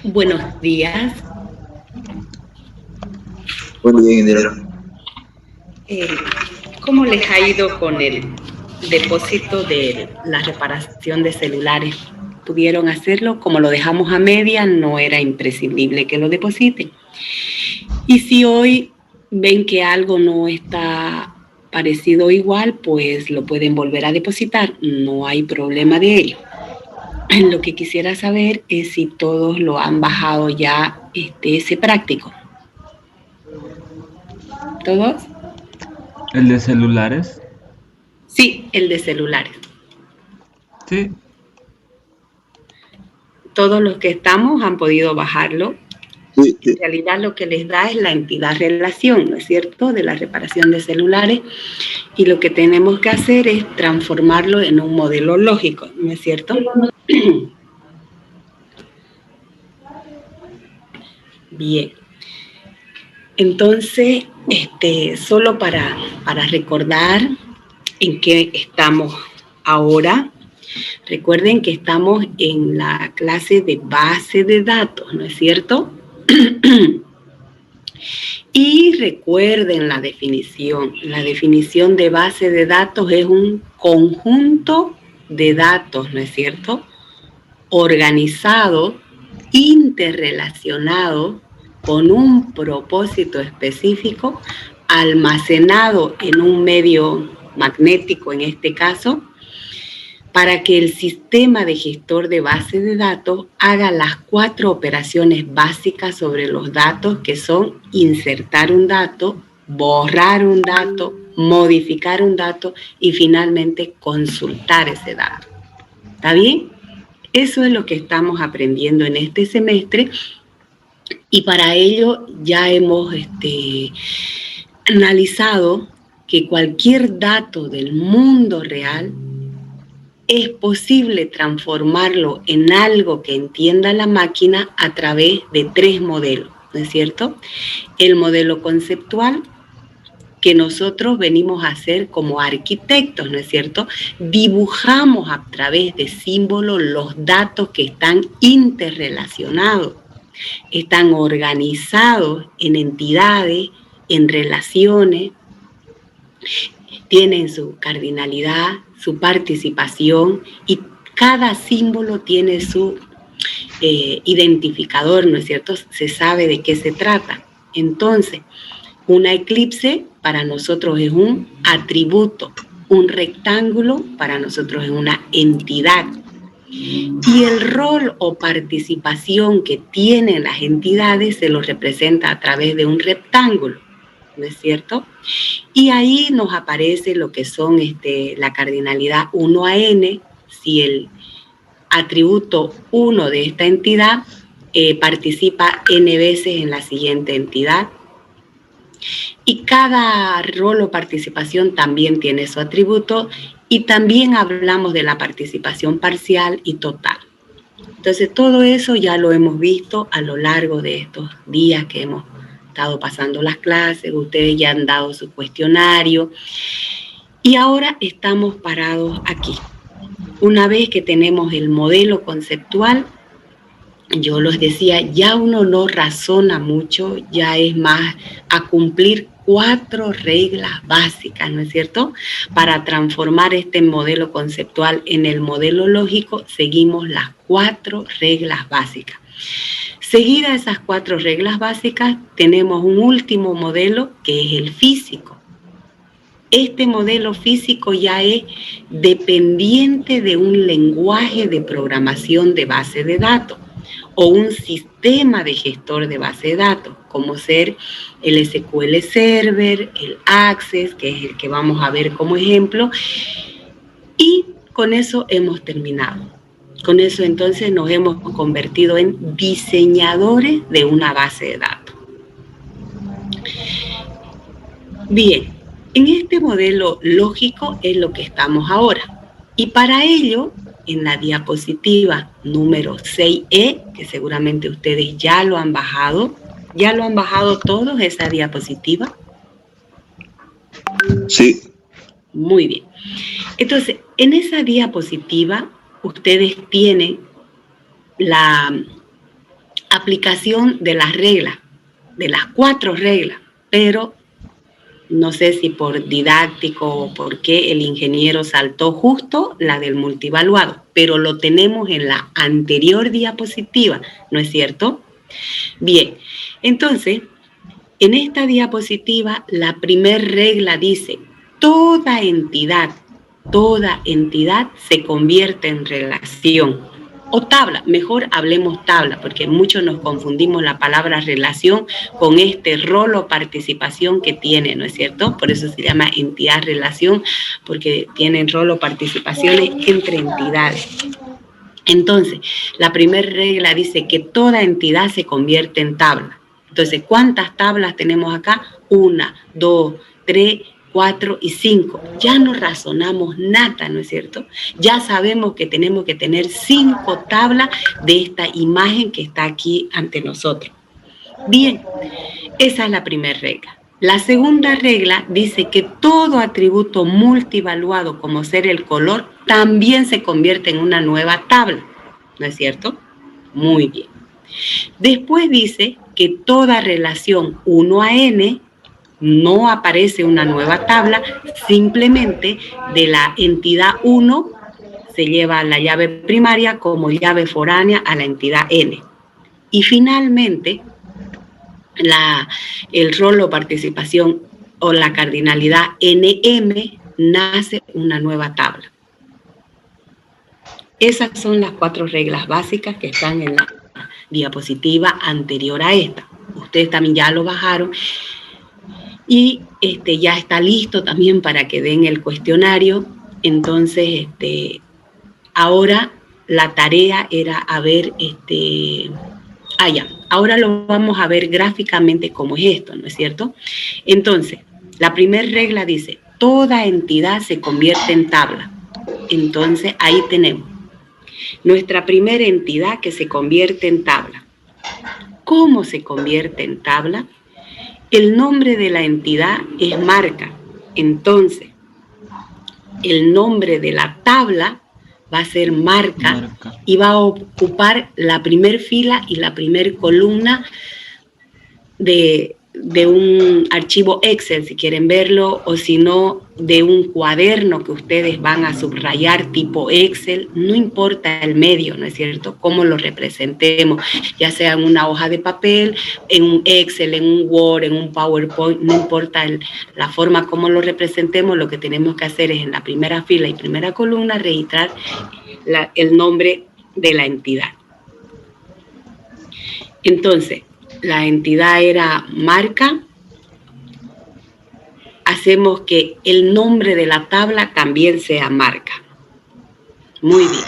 Buenos días. Buen día, ingeniero. ¿Cómo les ha ido con el depósito de la reparación de celulares? ¿Pudieron hacerlo? Como lo dejamos a media, no era imprescindible que lo depositen. Y si hoy ven que algo no está parecido igual, pues lo pueden volver a depositar. No hay problema de ello. Lo que quisiera saber es si todos lo han bajado ya ese práctico. ¿Todos? ¿El de celulares? Sí, el de celulares. Sí. Todos los que estamos han podido bajarlo. Sí. En realidad lo que les da es la entidad relación, ¿no es cierto?, de la reparación de celulares, y lo que tenemos que hacer es transformarlo en un modelo lógico, ¿no es cierto? Bien. Entonces, solo para recordar en qué estamos ahora. Recuerden que estamos en la clase de base de datos, ¿no es cierto? Y recuerden la definición. La definición de base de datos es un conjunto de datos, ¿no es cierto?, organizado, interrelacionado, con un propósito específico, almacenado en un medio magnético, en este caso, para que el sistema de gestor de base de datos haga las 4 operaciones básicas sobre los datos, que son insertar un dato, borrar un dato, modificar un dato y finalmente consultar ese dato. ¿Está bien? Eso es lo que estamos aprendiendo en este semestre, y para ello ya hemos analizado que cualquier dato del mundo real es posible transformarlo en algo que entienda la máquina a través de 3 modelos, ¿no es cierto? El modelo conceptual, que nosotros venimos a hacer como arquitectos, ¿no es cierto? Dibujamos a través de símbolos los datos que están interrelacionados, están organizados en entidades, en relaciones, tienen su cardinalidad, su participación, y cada símbolo tiene su identificador, ¿no es cierto? Se sabe de qué se trata. Entonces, una eclipse para nosotros es un atributo, un rectángulo para nosotros es una entidad. Y el rol o participación que tienen las entidades se los representa a través de un rectángulo, ¿no es cierto? Y ahí nos aparece lo que son la cardinalidad 1 a n, si el atributo 1 de esta entidad participa n veces en la siguiente entidad. Y cada rol o participación también tiene su atributo, y también hablamos de la participación parcial y total. Entonces, todo eso ya lo hemos visto a lo largo de estos días que hemos estado pasando las clases. Ustedes ya han dado su cuestionario y ahora estamos parados aquí. Una vez que tenemos el modelo conceptual, yo les decía, ya uno no razona mucho, ya es más a cumplir 4 reglas básicas, ¿no es cierto? Para transformar este modelo conceptual en el modelo lógico, seguimos las 4 reglas básicas. Seguidas esas 4 reglas básicas, tenemos un último modelo que es el físico. Este modelo físico ya es dependiente de un lenguaje de programación de base de datos o un sistema de gestor de base de datos, como ser el SQL Server, el Access, que es el que vamos a ver como ejemplo, y con eso hemos terminado. Con eso entonces nos hemos convertido en diseñadores de una base de datos. Bien, en este modelo lógico es lo que estamos ahora. Y para ello, en la diapositiva número 6E, que seguramente ustedes ya lo han bajado todos esa diapositiva. Sí. Muy bien. Entonces, en esa diapositiva, ustedes tienen la aplicación de las reglas, de las 4 reglas, pero no sé si por didáctico o por qué el ingeniero saltó justo la del multivaluado, pero lo tenemos en la anterior diapositiva, ¿no es cierto? Bien, entonces, en esta diapositiva, la primer regla dice, toda entidad se convierte en relación. O tabla, mejor hablemos tabla, porque muchos nos confundimos la palabra relación con este rol o participación que tiene, ¿no es cierto? Por eso se llama entidad-relación, porque tienen rol o participaciones entre entidades. Entonces, la primera regla dice que toda entidad se convierte en tabla. Entonces, ¿cuántas tablas tenemos acá? 1, 2, 3, 4 y 5. Ya no razonamos nada, ¿no es cierto? Ya sabemos que tenemos que tener 5 tablas de esta imagen que está aquí ante nosotros. Bien, esa es la primera regla. La segunda regla dice que todo atributo multivaluado como ser el color también se convierte en una nueva tabla, ¿no es cierto? Muy bien. Después dice que toda relación 1 a n no aparece una nueva tabla, simplemente de la entidad 1 se lleva la llave primaria como llave foránea a la entidad n. Y finalmente, el rol o participación o la cardinalidad NM nace una nueva tabla. Esas son las 4 reglas básicas que están en la diapositiva anterior a esta. Ustedes también ya lo bajaron y ya está listo también para que den el cuestionario. Entonces, ahora la tarea era a ver, ahora lo vamos a ver gráficamente cómo es esto, ¿no es cierto? Entonces, la primera regla dice, toda entidad se convierte en tabla. Entonces, ahí tenemos nuestra primera entidad que se convierte en tabla. ¿Cómo se convierte en tabla? El nombre de la entidad es marca. Entonces, el nombre de la tabla va a ser marca y va a ocupar la primer fila y la primer columna de un archivo Excel, si quieren verlo, o si no, de un cuaderno que ustedes van a subrayar tipo Excel, no importa el medio, ¿no es cierto?, cómo lo representemos, ya sea en una hoja de papel, en un Excel, en un Word, en un PowerPoint, no importa la forma como lo representemos, lo que tenemos que hacer es en la primera fila y primera columna registrar el nombre de la entidad. Entonces, la entidad era marca, hacemos que el nombre de la tabla también sea marca. Muy bien.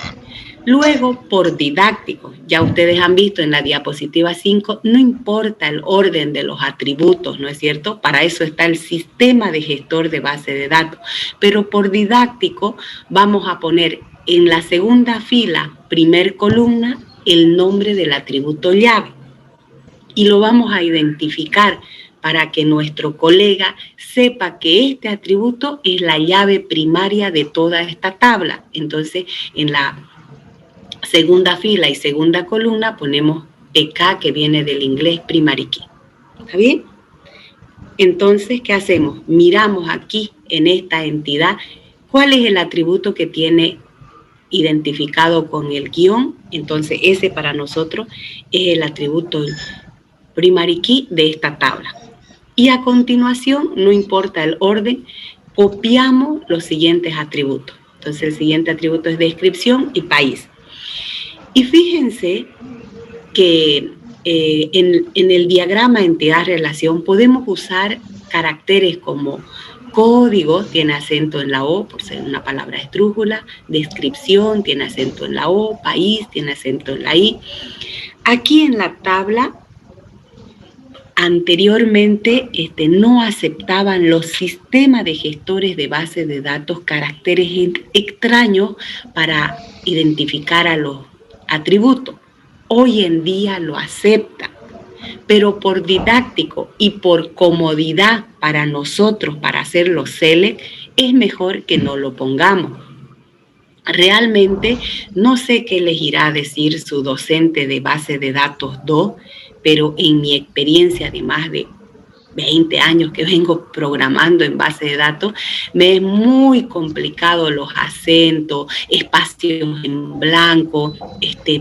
Luego, por didáctico, ya ustedes han visto en la diapositiva 5, no importa el orden de los atributos, ¿no es cierto? Para eso está el sistema de gestor de base de datos. Pero por didáctico vamos a poner en la segunda fila, primer columna, el nombre del atributo llave. Y lo vamos a identificar para que nuestro colega sepa que este atributo es la llave primaria de toda esta tabla. Entonces, en la segunda fila y segunda columna ponemos PK, que viene del inglés primary key. ¿Está bien? Entonces, ¿qué hacemos? Miramos aquí en esta entidad cuál es el atributo que tiene identificado con el guión. Entonces, ese para nosotros es el atributo primary key de esta tabla. Y a continuación, no importa el orden, copiamos los siguientes atributos. Entonces, el siguiente atributo es descripción y país. Y fíjense que en el diagrama entidad-relación podemos usar caracteres como código, tiene acento en la O por ser una palabra esdrújula, descripción, tiene acento en la O, país, tiene acento en la I. Aquí en la tabla, anteriormente no aceptaban los sistemas de gestores de base de datos caracteres extraños para identificar a los atributos. Hoy en día lo aceptan, pero por didáctico y por comodidad para nosotros, para hacer los select, es mejor que no lo pongamos. Realmente no sé qué les irá a decir su docente de base de datos 2, pero en mi experiencia de más de 20 años que vengo programando en base de datos, me es muy complicado los acentos, espacios en blanco,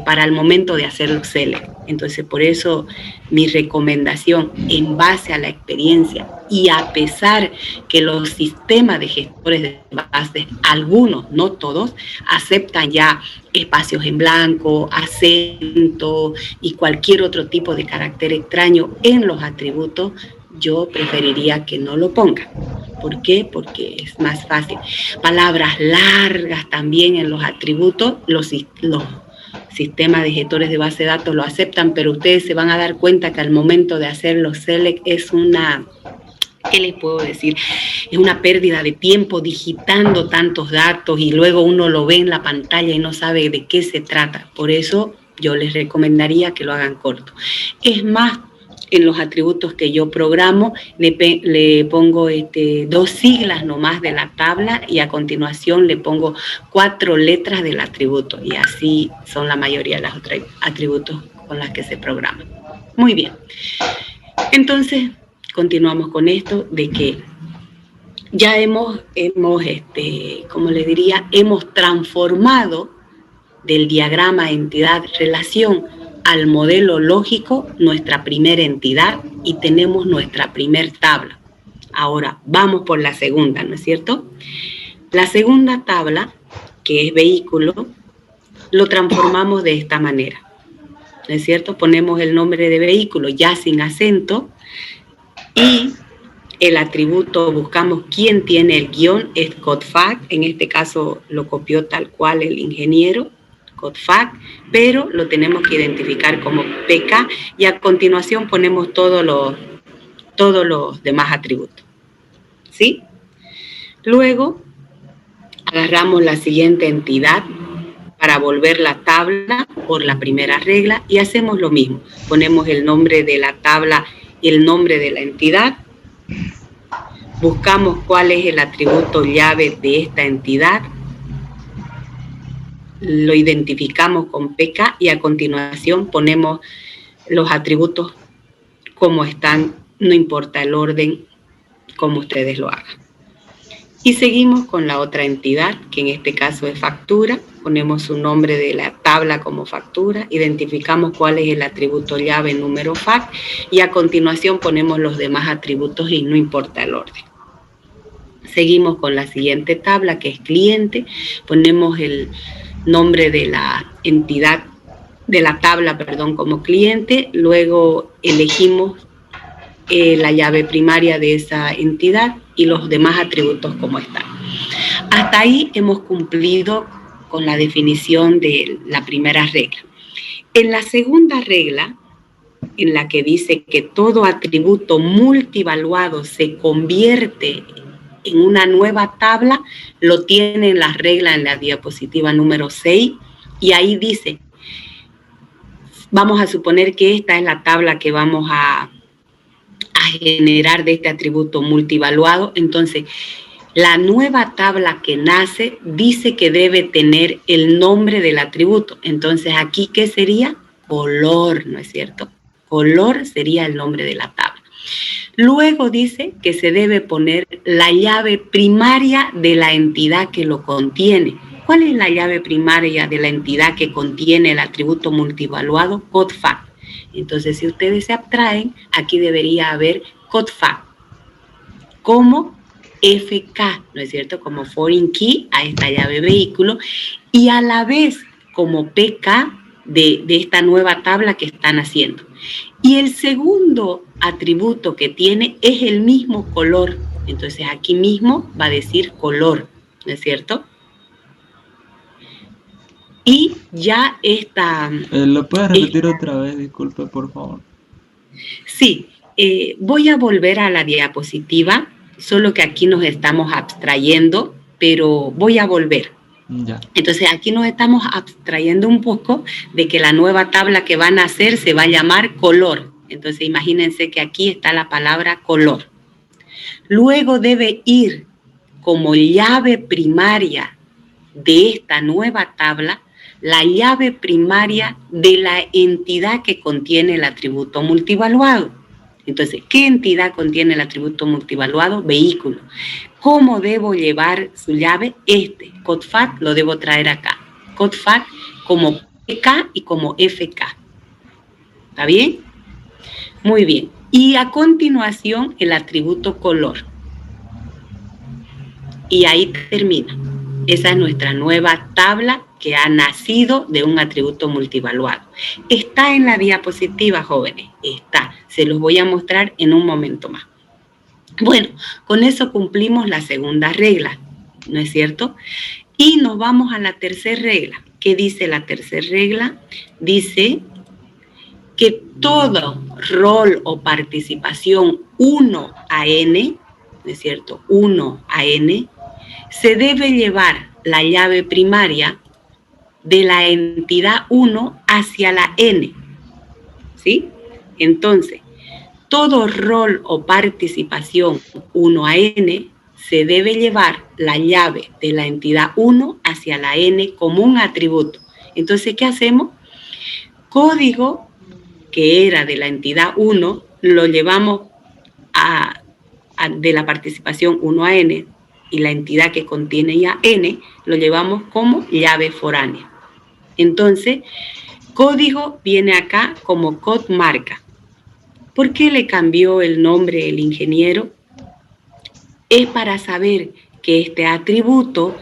para el momento de hacer los select. Entonces, por eso mi recomendación, en base a la experiencia y a pesar que los sistemas de gestores de bases, algunos, no todos, aceptan ya espacios en blanco, acento y cualquier otro tipo de carácter extraño en los atributos, yo preferiría que no lo pongan. ¿Por qué? Porque es más fácil. Palabras largas también en los atributos, los sistemas de gestores de base de datos lo aceptan, pero ustedes se van a dar cuenta que al momento de hacer los select es una... ¿Qué les puedo decir? Es una pérdida de tiempo digitando tantos datos y luego uno lo ve en la pantalla y no sabe de qué se trata. Por eso yo les recomendaría que lo hagan corto. Es más, en los atributos que yo programo, le pongo 2 siglas nomás de la tabla y a continuación le pongo 4 letras del atributo. Y así son la mayoría de los atributos con las que se programan. Muy bien. Entonces, continuamos con esto de que ya hemos como les diría, hemos transformado del diagrama entidad-relación al modelo lógico nuestra primera entidad y tenemos nuestra primer tabla. Ahora vamos por la segunda, ¿no es cierto? La segunda tabla, que es vehículo, lo transformamos de esta manera, ¿no es cierto? Ponemos el nombre de vehículo ya sin acento y el atributo, buscamos quién tiene el guión, es CODFAC, en este caso lo copió tal cual el ingeniero, CODFAC, pero lo tenemos que identificar como PK y a continuación ponemos todos los demás atributos, ¿sí? Luego agarramos la siguiente entidad para volver la tabla por la primera regla y hacemos lo mismo, ponemos el nombre de la tabla y el nombre de la entidad, buscamos cuál es el atributo llave de esta entidad, lo identificamos con PK y a continuación ponemos los atributos como están, no importa el orden, como ustedes lo hagan. Y seguimos con la otra entidad, que en este caso es factura, ponemos su nombre de la tabla como factura, identificamos cuál es el atributo llave número FAC y a continuación ponemos los demás atributos y no importa el orden. Seguimos con la siguiente tabla, que es cliente, ponemos el nombre de la entidad, de la tabla, perdón, como cliente, luego elegimos la llave primaria de esa entidad y los demás atributos como están. Hasta ahí hemos cumplido con la definición de la primera regla. En la segunda regla, en la que dice que todo atributo multivaluado se convierte en una nueva tabla, lo tienen las reglas en la diapositiva número 6 y ahí dice, vamos a suponer que esta es la tabla que vamos a generar de este atributo multivaluado, entonces la nueva tabla que nace dice que debe tener el nombre del atributo, entonces aquí ¿qué sería? Color, ¿no es cierto? Color sería el nombre de la tabla. Luego dice que se debe poner la llave primaria de la entidad que lo contiene. ¿Cuál es la llave primaria de la entidad que contiene el atributo multivaluado? CODFAC. Entonces, si ustedes se abstraen, aquí debería haber CODFAC como FK, ¿no es cierto? Como foreign key a esta llave vehículo y a la vez como PK de esta nueva tabla que están haciendo. Y el segundo atributo que tiene es el mismo color. Entonces aquí mismo va a decir color, ¿no es cierto? Y ya está... ¿Lo puedes repetir otra vez? Disculpe, por favor. Sí, voy a volver a la diapositiva, solo que aquí nos estamos abstrayendo, pero voy a volver. Ya. Entonces aquí nos estamos abstrayendo un poco de que la nueva tabla que van a hacer se va a llamar color. Entonces imagínense que aquí está la palabra color. Luego debe ir como llave primaria de esta nueva tabla la llave primaria de la entidad que contiene el atributo multivaluado. Entonces, ¿qué entidad contiene el atributo multivaluado? Vehículo. ¿Cómo debo llevar su llave? CODFAT lo debo traer acá. CODFAT como PK y como FK. ¿Está bien? Muy bien. Y a continuación, el atributo color. Y ahí termina. Esa es nuestra nueva tabla que ha nacido de un atributo multivaluado. Está en la diapositiva, jóvenes. Está. Se los voy a mostrar en un momento más. Bueno, con eso cumplimos la segunda regla, ¿no es cierto? Y nos vamos a la tercera regla. ¿Qué dice la tercera regla? Dice que todo rol o participación 1 a n, ¿no es cierto? 1 a n, se debe llevar la llave primaria de la entidad 1 hacia la n, ¿sí? Entonces, todo rol o participación 1 a n se debe llevar la llave de la entidad 1 hacia la n como un atributo. Entonces, ¿qué hacemos? Código que era de la entidad 1 lo llevamos de la participación 1 a n, y la entidad que contiene ya n lo llevamos como llave foránea. Entonces, código viene acá como CODMARCA. ¿Por qué le cambió el nombre el ingeniero? Es para saber que este atributo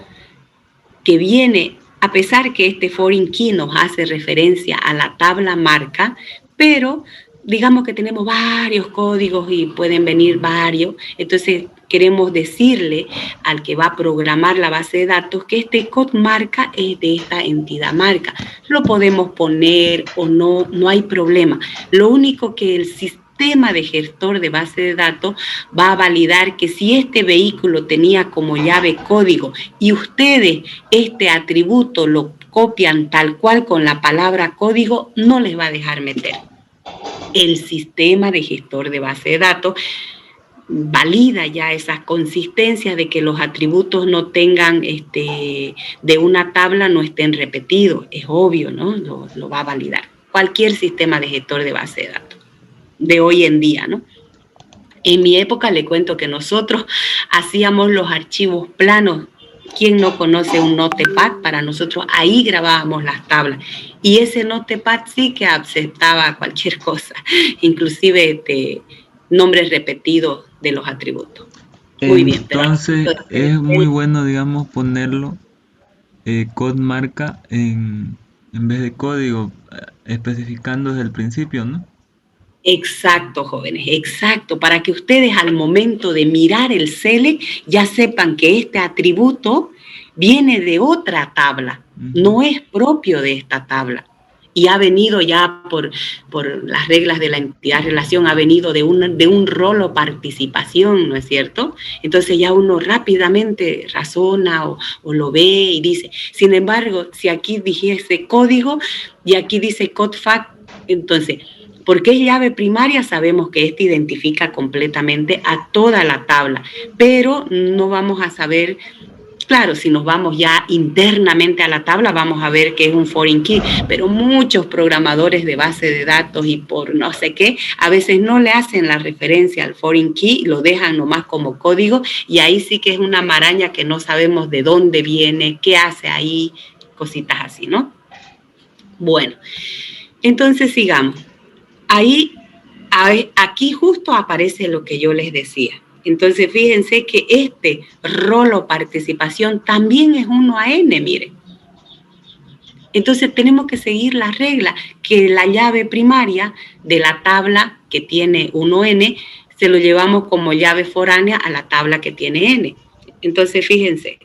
que viene, a pesar que este foreign key nos hace referencia a la tabla marca, pero digamos que tenemos varios códigos y pueden venir varios, entonces queremos decirle al que va a programar la base de datos que este CODMARCA es de esta entidad marca. Lo podemos poner o no, no hay problema. Lo único que el sistema de gestor de base de datos va a validar que si este vehículo tenía como llave código y ustedes este atributo lo copian tal cual con la palabra código, no les va a dejar meter. El sistema de gestor de base de datos valida ya esas consistencias de que los atributos no tengan, de una tabla no estén repetidos. Es obvio, ¿no? Lo va a validar. Cualquier sistema de gestor de base de datos de hoy en día, ¿no? En mi época le cuento que nosotros hacíamos los archivos planos. ¿Quién no conoce un Notepad? Para nosotros ahí grabábamos las tablas. Y ese Notepad sí que aceptaba cualquier cosa, inclusive nombres repetidos de los atributos. Muy bien. Entonces es muy bueno, digamos, ponerlo CODMARCA en vez de código, especificando desde el principio, ¿no? Exacto, jóvenes, exacto, para que ustedes al momento de mirar el CELE ya sepan que este atributo viene de otra tabla, no es propio de esta tabla. Y ha venido ya por las reglas de la entidad relación, ha venido de un rol o participación, ¿no es cierto? Entonces ya uno rápidamente razona o lo ve y dice. Sin embargo, si aquí dijese código y aquí dice CODFAT, entonces, porque es llave primaria, sabemos que esta identifica completamente a toda la tabla, pero no vamos a saber. Claro, si nos vamos ya internamente a la tabla, vamos a ver que es un foreign key, pero muchos programadores de base de datos y por no sé qué, a veces no le hacen la referencia al foreign key, lo dejan nomás como código, y ahí sí que es una maraña que no sabemos de dónde viene, qué hace ahí, cositas así, ¿no? Bueno, entonces sigamos. Aquí justo aparece lo que yo les decía. Entonces, fíjense que este rol o participación también es 1 a n, miren. Entonces, tenemos que seguir la regla, que la llave primaria de la tabla que tiene 1n, se lo llevamos como llave foránea a la tabla que tiene n. Entonces, fíjense,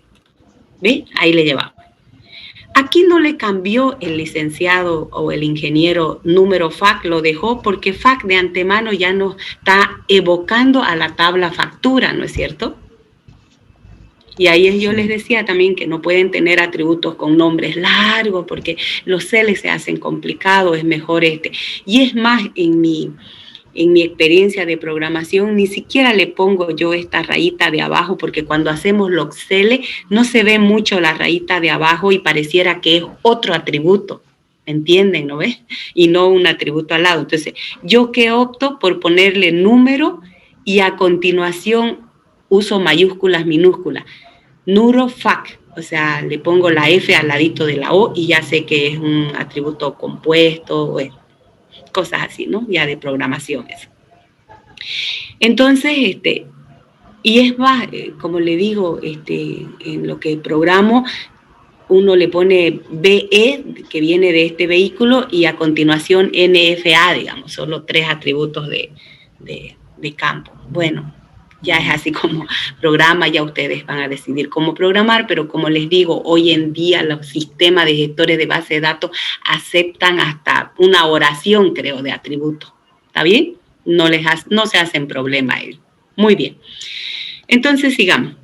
¿ve? Ahí le llevamos. Aquí no le cambió el licenciado o el ingeniero número FAC, lo dejó porque FAC de antemano ya nos está evocando a la tabla factura, ¿no es cierto? Y ahí yo les decía también que no pueden tener atributos con nombres largos porque los CELES se hacen complicados, es mejor Y es más, en en mi experiencia de programación, ni siquiera le pongo yo esta rayita de abajo, porque cuando hacemos los Excel no se ve mucho la rayita de abajo y pareciera que es otro atributo, ¿entienden? ¿No ves? Y no un atributo al lado. Entonces, yo que opto por ponerle número y a continuación uso mayúsculas, minúsculas. NuroFac, o sea, le pongo la F al ladito de la O y ya sé que es un atributo compuesto, cosas así, ¿no? Ya de programación eso. Entonces, y es más, como le digo, en lo que programo, uno le pone BE, que viene de este vehículo, y a continuación NFA, digamos, son los 3 atributos de campo. Bueno, ya es así como programa, ya ustedes van a decidir cómo programar, pero como les digo, hoy en día los sistemas de gestores de base de datos aceptan hasta una oración, creo, de atributos. ¿Está bien? No se hacen problema ellos. Muy bien. Entonces, sigamos.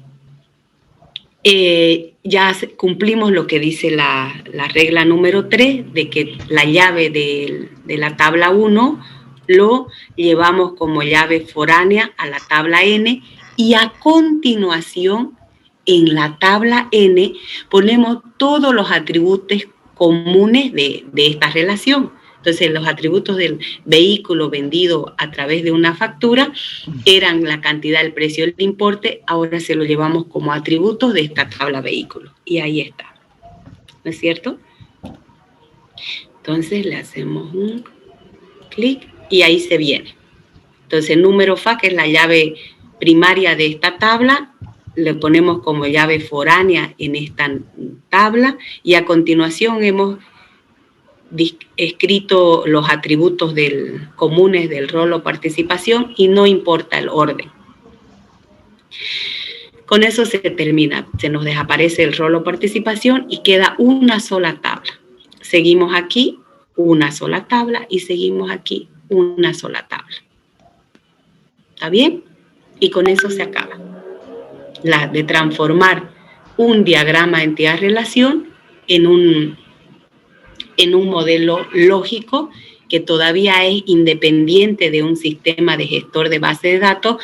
Ya cumplimos lo que dice la regla número 3, de que la llave de la tabla 1 lo llevamos como llave foránea a la tabla N, y a continuación en la tabla N ponemos todos los atributos comunes de esta relación. Entonces, los atributos del vehículo vendido a través de una factura eran la cantidad, el precio, el importe. Ahora se lo llevamos como atributos de esta tabla vehículo. Y ahí está. ¿No es cierto? Entonces, le hacemos un clic y ahí se viene. Entonces, número FA, que es la llave primaria de esta tabla, le ponemos como llave foránea en esta tabla, y a continuación hemos escrito los atributos comunes del rol o participación, y no importa el orden. Con eso se termina, se nos desaparece el rol o participación y queda una sola tabla. Seguimos aquí, una sola tabla, y seguimos aquí, una sola tabla. ¿Está bien? Y con eso se acaba. La de transformar un diagrama de entidad-relación en un modelo lógico que todavía es independiente de un sistema de gestor de base de datos,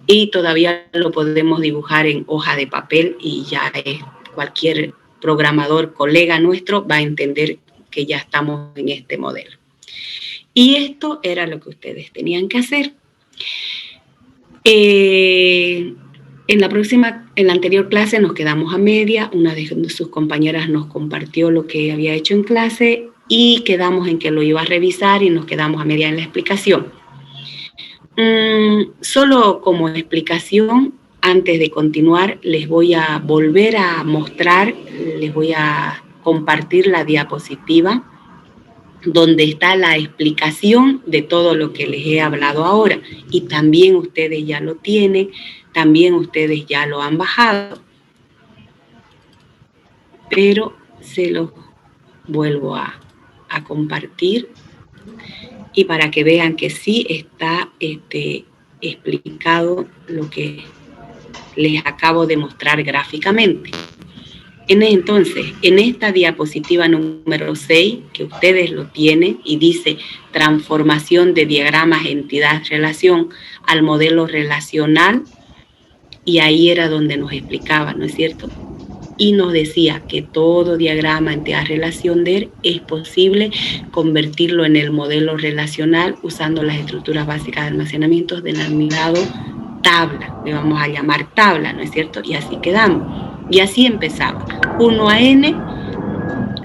y todavía lo podemos dibujar en hoja de papel, y ya cualquier programador, colega nuestro, va a entender que ya estamos en este modelo. Y esto era lo que ustedes tenían que hacer. En la anterior clase nos quedamos a media. Una de sus compañeras nos compartió lo que había hecho en clase y quedamos en que lo iba a revisar, y nos quedamos a media en la explicación. Solo como explicación, antes de continuar, les voy a volver a mostrar, les voy a compartir la diapositiva donde está la explicación de todo lo que les he hablado ahora, y también ustedes ya lo tienen, también ustedes ya lo han bajado, pero se los vuelvo a compartir, y para que vean que sí está explicado lo que les acabo de mostrar gráficamente. Entonces, en esta diapositiva número 6, que ustedes lo tienen, y dice transformación de diagramas entidad-relación al modelo relacional, y ahí era donde nos explicaba, ¿no es cierto? Y nos decía que todo diagrama entidad-relación es posible convertirlo en el modelo relacional usando las estructuras básicas de almacenamiento denominado tabla. Le vamos a llamar tabla, ¿no es cierto? Y así quedamos. Y así empezaba. 1 a n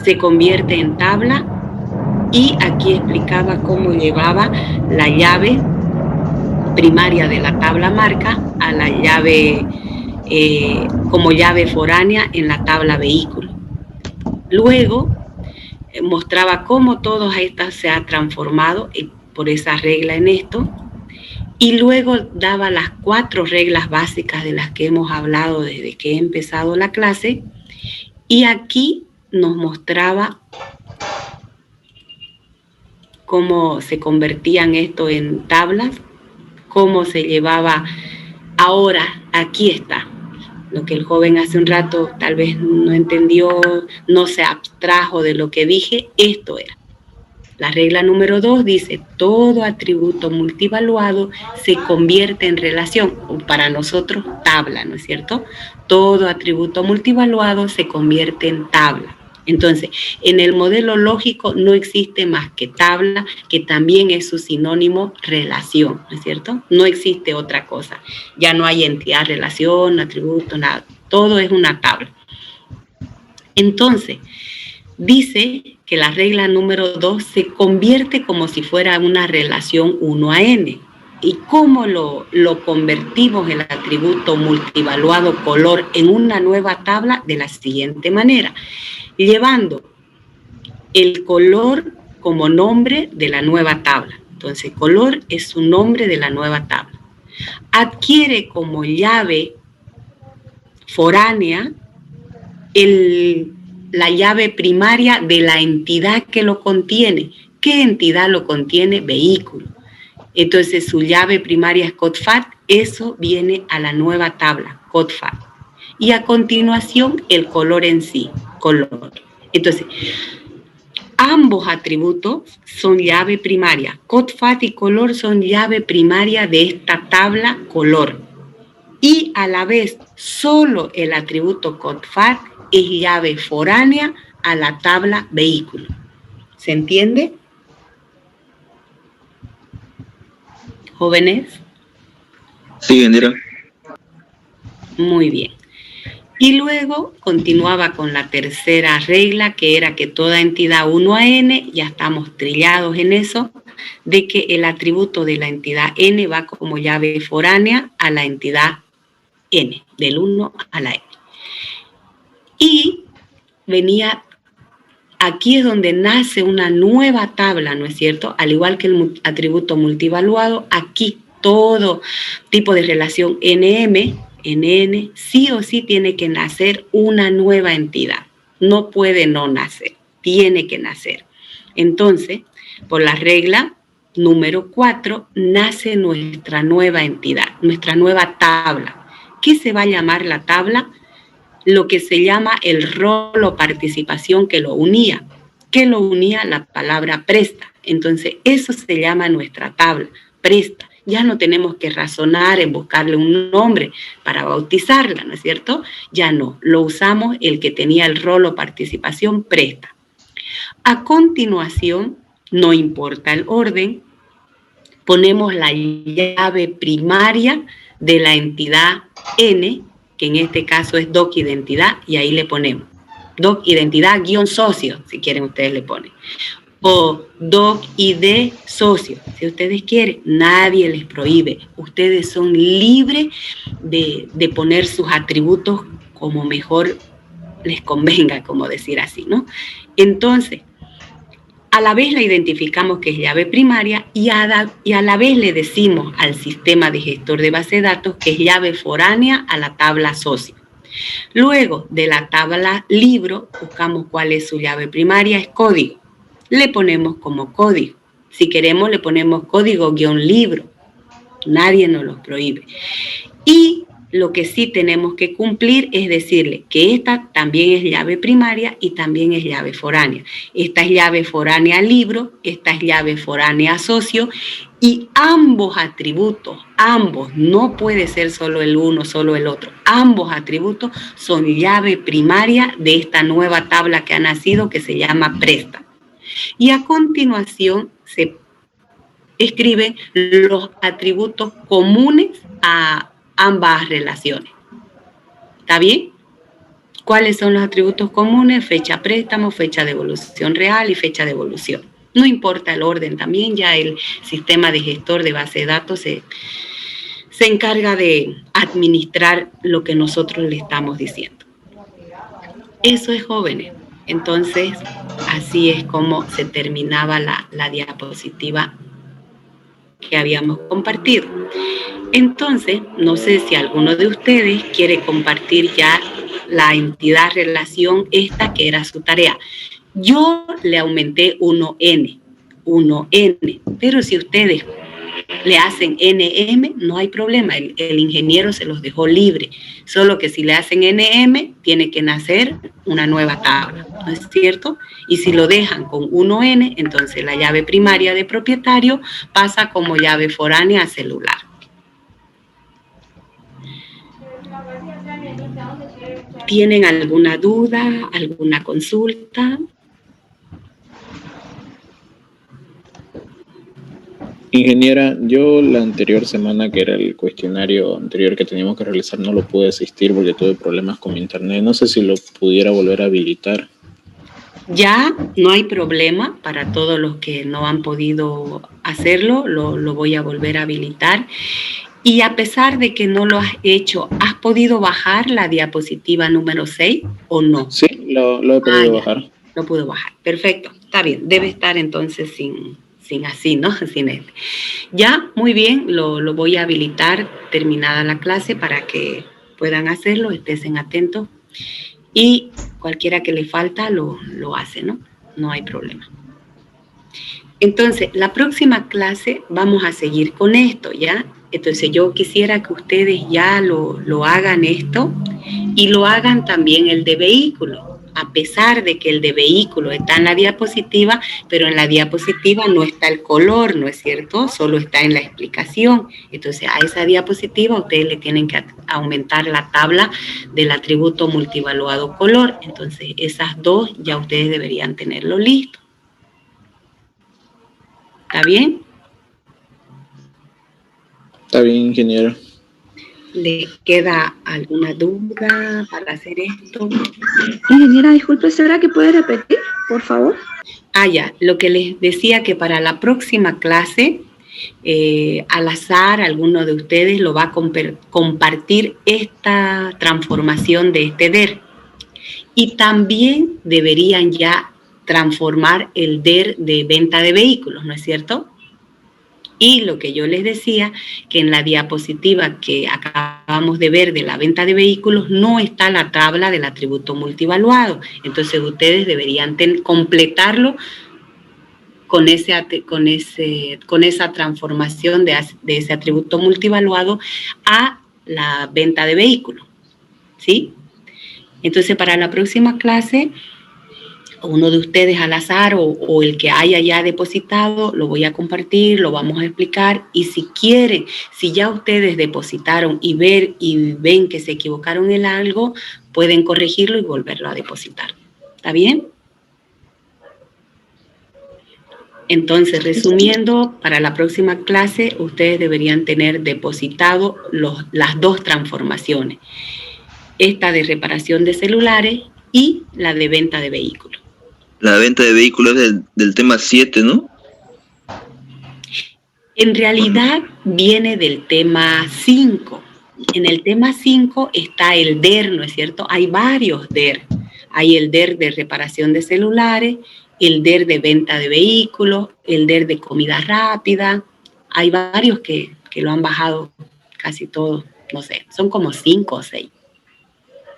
se convierte en tabla, y aquí explicaba cómo llevaba la llave primaria de la tabla marca a la llave como llave foránea en la tabla vehículo. Luego mostraba cómo todas estas se ha transformado por esa regla en esto, y luego daba las 4 reglas básicas de las que hemos hablado desde que he empezado la clase, y aquí nos mostraba cómo se convertían esto en tablas, cómo se llevaba. Ahora, aquí está. Lo que el joven hace un rato tal vez no entendió, no se abstrajo de lo que dije, esto era. La regla número 2 dice, todo atributo multivaluado se convierte en relación, o para nosotros tabla, ¿no es cierto? Todo atributo multivaluado se convierte en tabla. Entonces, en el modelo lógico no existe más que tabla, que también es su sinónimo relación, ¿no es cierto? No existe otra cosa. Ya no hay entidad, relación, atributo, nada. Todo es una tabla. Entonces, dice que la regla número 2 se convierte como si fuera una relación 1 a n. ¿Y cómo lo convertimos el atributo multivaluado color en una nueva tabla? De la siguiente manera, llevando el color como nombre de la nueva tabla. Entonces, color es su nombre de la nueva tabla. Adquiere como llave foránea la llave primaria de la entidad que lo contiene. ¿Qué entidad lo contiene? Vehículo. Entonces, su llave primaria es CODFAT, eso viene a la nueva tabla, CODFAT. Y a continuación, el color en sí, color. Entonces, ambos atributos son llave primaria. CODFAT y color son llave primaria de esta tabla color. Y a la vez, solo el atributo CODFAT es llave foránea a la tabla vehículo. ¿Se entiende? ¿Jóvenes? Sí, Indira. Muy bien. Y luego continuaba con la tercera regla, que era que toda entidad 1 a n, ya estamos trillados en eso, de que el atributo de la entidad n va como llave foránea a la entidad n, del 1 a la n. Y venía, aquí es donde nace una nueva tabla, ¿no es cierto? Al igual que el atributo multivaluado, aquí todo tipo de relación NM, NN, sí o sí tiene que nacer una nueva entidad. No puede no nacer, tiene que nacer. Entonces, por la regla número 4, nace nuestra nueva entidad, nuestra nueva tabla. ¿Qué se va a llamar la tabla? Lo que se llama el rol o participación que lo unía. ¿Qué lo unía? La palabra presta. Entonces, eso se llama nuestra tabla, presta. Ya no tenemos que razonar en buscarle un nombre para bautizarla, ¿no es cierto? Ya no, lo usamos el que tenía el rol o participación, presta. A continuación, no importa el orden, ponemos la llave primaria de la entidad N, que en este caso es doc identidad, y ahí le ponemos doc identidad guión socio, si quieren ustedes le ponen, o doc ID socio, si ustedes quieren, nadie les prohíbe, ustedes son libres de poner sus atributos como mejor les convenga, como decir así, ¿no? Entonces, a la vez la identificamos que es llave primaria y a la vez le decimos al sistema de gestor de base de datos que es llave foránea a la tabla socio. Luego de la tabla libro, buscamos cuál es su llave primaria, es código. Le ponemos como código. Si queremos, le ponemos código-libro. Nadie nos lo prohíbe. Y lo que sí tenemos que cumplir es decirle que esta también es llave primaria y también es llave foránea. Esta es llave foránea libro, esta es llave foránea socio, y ambos atributos, ambos, no puede ser solo el uno, solo el otro, ambos atributos son llave primaria de esta nueva tabla que ha nacido que se llama presta. Y a continuación se escriben los atributos comunes a ambas relaciones. ¿Está bien? ¿Cuáles son los atributos comunes? Fecha préstamo, fecha de evolución real y fecha de evolución. No importa el orden también, ya el sistema de gestor de base de datos se encarga de administrar lo que nosotros le estamos diciendo. Eso es, jóvenes. Entonces, así es como se terminaba la diapositiva que habíamos compartido. Entonces, no sé si alguno de ustedes quiere compartir ya la entidad relación esta que era su tarea. Yo le aumenté 1n, pero si ustedes le hacen NM, no hay problema, el ingeniero se los dejó libre, solo que si le hacen NM, tiene que nacer una nueva tabla, ¿no es cierto? Y si lo dejan con 1N, entonces la llave primaria de propietario pasa como llave foránea a celular. ¿Tienen alguna duda, alguna consulta? Ingeniera, yo la anterior semana, que era el cuestionario anterior que teníamos que realizar, no lo pude asistir porque tuve problemas con mi internet. No sé si lo pudiera volver a habilitar. Ya no hay problema para todos los que no han podido hacerlo, lo voy a volver a habilitar. Y a pesar de que no lo has hecho, ¿has podido bajar la diapositiva número 6 o no? Sí, lo he podido bajar. Lo pudo bajar, perfecto, está bien, debe estar entonces sin así, ¿no? Sin este. Ya, muy bien, lo voy a habilitar terminada la clase para que puedan hacerlo, estén atentos. Y cualquiera que le falta lo hace, ¿no? No hay problema. Entonces, la próxima clase vamos a seguir con esto, ¿ya? Entonces, yo quisiera que ustedes ya lo hagan esto y lo hagan también el de vehículo, a pesar de que el de vehículo está en la diapositiva, pero en la diapositiva no está el color, ¿no es cierto? Solo está en la explicación. Entonces, a esa diapositiva ustedes le tienen que aumentar la tabla del atributo multivaluado color. Entonces, esas dos ya ustedes deberían tenerlo listo. ¿Está bien? Está bien, ingeniero. ¿Les queda alguna duda para hacer esto? Ingeniera, disculpe, ¿será que puede repetir, por favor? Ya, lo que les decía que para la próxima clase, al azar, alguno de ustedes lo va a compartir esta transformación de este DER. Y también deberían ya transformar el DER de venta de vehículos, ¿no es cierto? Y lo que yo les decía, que en la diapositiva que acabamos de ver de la venta de vehículos no está la tabla del atributo multivaluado. Entonces ustedes deberían completarlo con esa transformación de ese atributo multivaluado a la venta de vehículos, ¿sí? Entonces para la próxima clase, uno de ustedes al azar o el que haya ya depositado, lo voy a compartir, lo vamos a explicar, y si quieren, si ya ustedes depositaron y ven que se equivocaron en algo, pueden corregirlo y volverlo a depositar. ¿Está bien? Entonces, resumiendo, para la próxima clase ustedes deberían tener depositado las dos transformaciones, esta de reparación de celulares y la de venta de vehículos. La venta de vehículos es del tema 7, ¿no? En realidad viene del tema 5. En el tema 5 está el DER, ¿no es cierto? Hay varios DER. Hay el DER de reparación de celulares, el DER de venta de vehículos, el DER de comida rápida. Hay varios que lo han bajado casi todos, no sé, son como 5 o 6.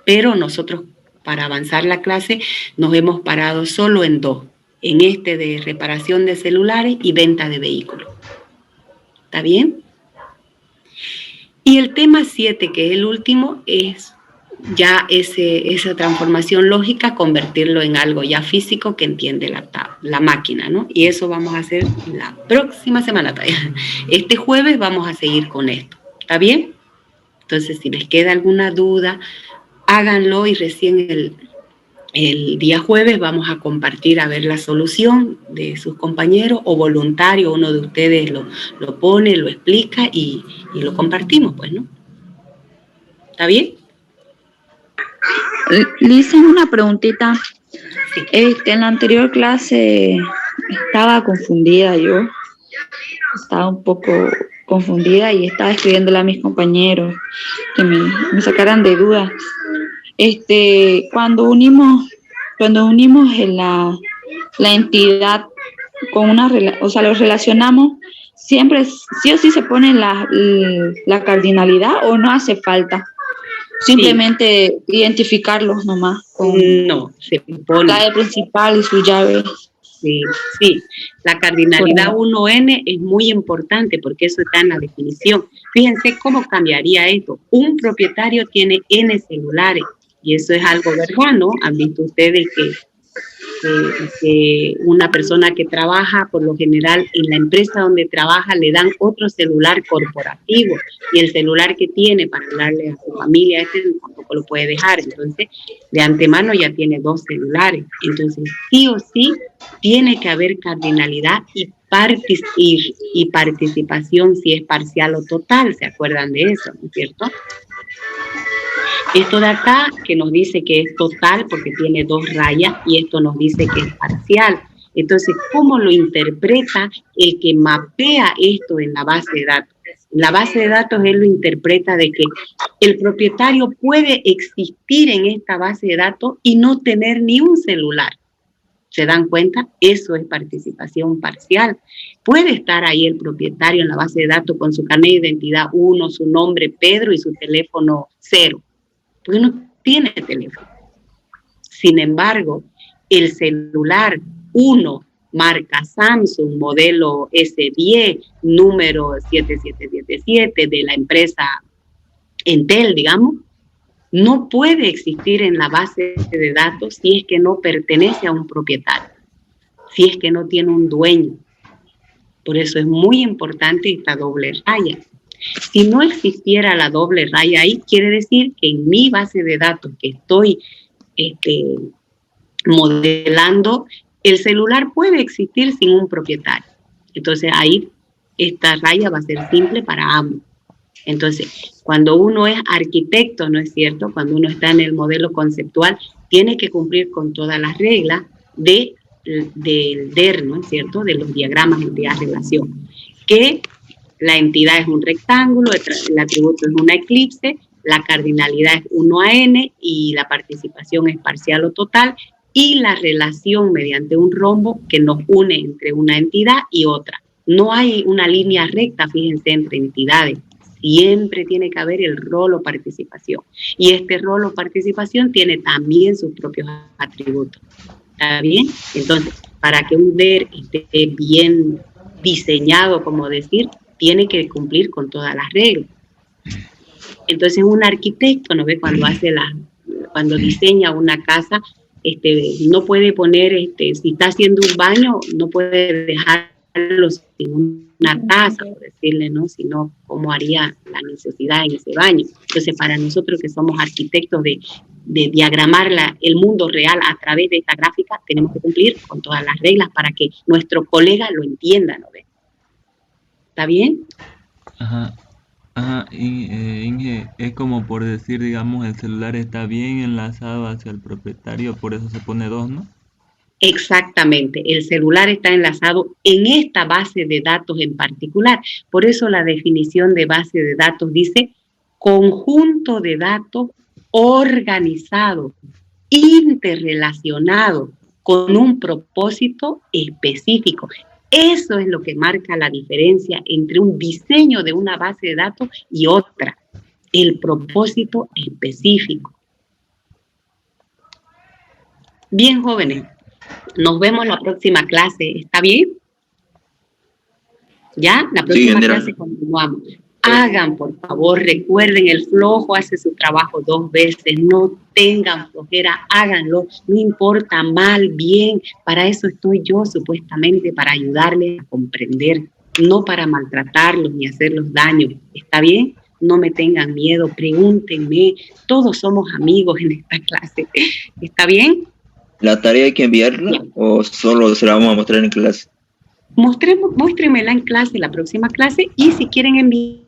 Pero nosotros, para avanzar la clase, nos hemos parado solo en 2, en este de reparación de celulares y venta de vehículos. ¿Está bien? Y el tema 7, que es el último, es ya esa transformación lógica, convertirlo en algo ya físico que entiende la máquina, ¿no? Y eso vamos a hacer la próxima semana todavía. Este jueves vamos a seguir con esto. ¿Está bien? Entonces, si les queda alguna duda, háganlo, y recién el día jueves vamos a compartir a ver la solución de sus compañeros o voluntario, uno de ustedes lo pone, lo explica y lo compartimos, pues, ¿no? ¿Está bien? Le hice una preguntita. Sí. En la anterior clase estaba confundida yo. Estaba un poco confundida y estaba escribiéndole a mis compañeros que me sacaran de dudas. Cuando unimos la entidad con lo relacionamos, siempre sí o sí se pone la cardinalidad, o no hace falta simplemente identificarlos nomás con no, se pone la llave principal y su llave Sí, sí, la cardinalidad 1N es muy importante porque eso está en la definición. Fíjense cómo cambiaría esto. Un propietario tiene N celulares y eso es algo verdad, ¿no? Han visto ustedes que una persona que trabaja, por lo general en la empresa donde trabaja le dan otro celular corporativo y el celular que tiene para hablarle a su familia, tampoco lo puede dejar. Entonces, de antemano ya tiene 2 celulares. Entonces, sí o sí, tiene que haber cardinalidad y participación si es parcial o total. ¿Se acuerdan de eso, no es cierto? Esto de acá que nos dice que es total porque tiene 2 rayas y esto nos dice que es parcial. Entonces, ¿cómo lo interpreta el que mapea esto en la base de datos? En la base de datos él lo interpreta de que el propietario puede existir en esta base de datos y no tener ni un celular. ¿Se dan cuenta? Eso es participación parcial. Puede estar ahí el propietario en la base de datos con su carnet de identidad 1, su nombre Pedro y su teléfono 0. Porque no tiene teléfono. Sin embargo, el celular 1, marca Samsung, modelo S10, número 7777 de la empresa Entel, digamos, no puede existir en la base de datos si es que no pertenece a un propietario, si es que no tiene un dueño. Por eso es muy importante esta doble raya. Si no existiera la doble raya ahí, quiere decir que en mi base de datos que estoy modelando, el celular puede existir sin un propietario. Entonces ahí esta raya va a ser simple para ambos. Entonces, cuando uno es arquitecto, ¿no es cierto? Cuando uno está en el modelo conceptual, tiene que cumplir con todas las reglas del DER, ¿no es cierto? De los diagramas de relación. Que la entidad es un rectángulo, el atributo es una eclipse, la cardinalidad es 1 a n y la participación es parcial o total, y la relación mediante un rombo que nos une entre una entidad y otra. No hay una línea recta, fíjense, entre entidades. Siempre tiene que haber el rol o participación. Y este rol o participación tiene también sus propios atributos. ¿Está bien? Entonces, para que un DER esté bien diseñado, como decir, tiene que cumplir con todas las reglas. Entonces, un arquitecto, ¿no ve? Cuando diseña una casa, no puede poner, si está haciendo un baño, no puede dejarlo sin una taza, por decirle, ¿no? Sino cómo haría la necesidad en ese baño. Entonces, para nosotros que somos arquitectos de diagramar el mundo real a través de esta gráfica, tenemos que cumplir con todas las reglas para que nuestro colega lo entienda, ¿no ve? ¿Está bien? Ajá. Inge, es como por decir, digamos, el celular está bien enlazado hacia el propietario, por eso se pone 2, ¿no? Exactamente, el celular está enlazado en esta base de datos en particular. Por eso la definición de base de datos dice conjunto de datos organizado, interrelacionado, con un propósito específico. Eso es lo que marca la diferencia entre un diseño de una base de datos y otra, el propósito específico. Bien, jóvenes, nos vemos la próxima clase, ¿está bien? ¿Ya? La próxima clase continuamos. Hagan, por favor, recuerden, el flojo hace su trabajo 2 veces, no tengan flojera, háganlo, no importa mal, bien, para eso estoy yo supuestamente, para ayudarles a comprender, no para maltratarlos ni hacerlos daño, ¿está bien? No me tengan miedo, pregúntenme, todos somos amigos en esta clase, ¿está bien? ¿La tarea hay que enviarla o solo se la vamos a mostrar en clase? Muéstrenmela en clase, la próxima clase, y si quieren enviar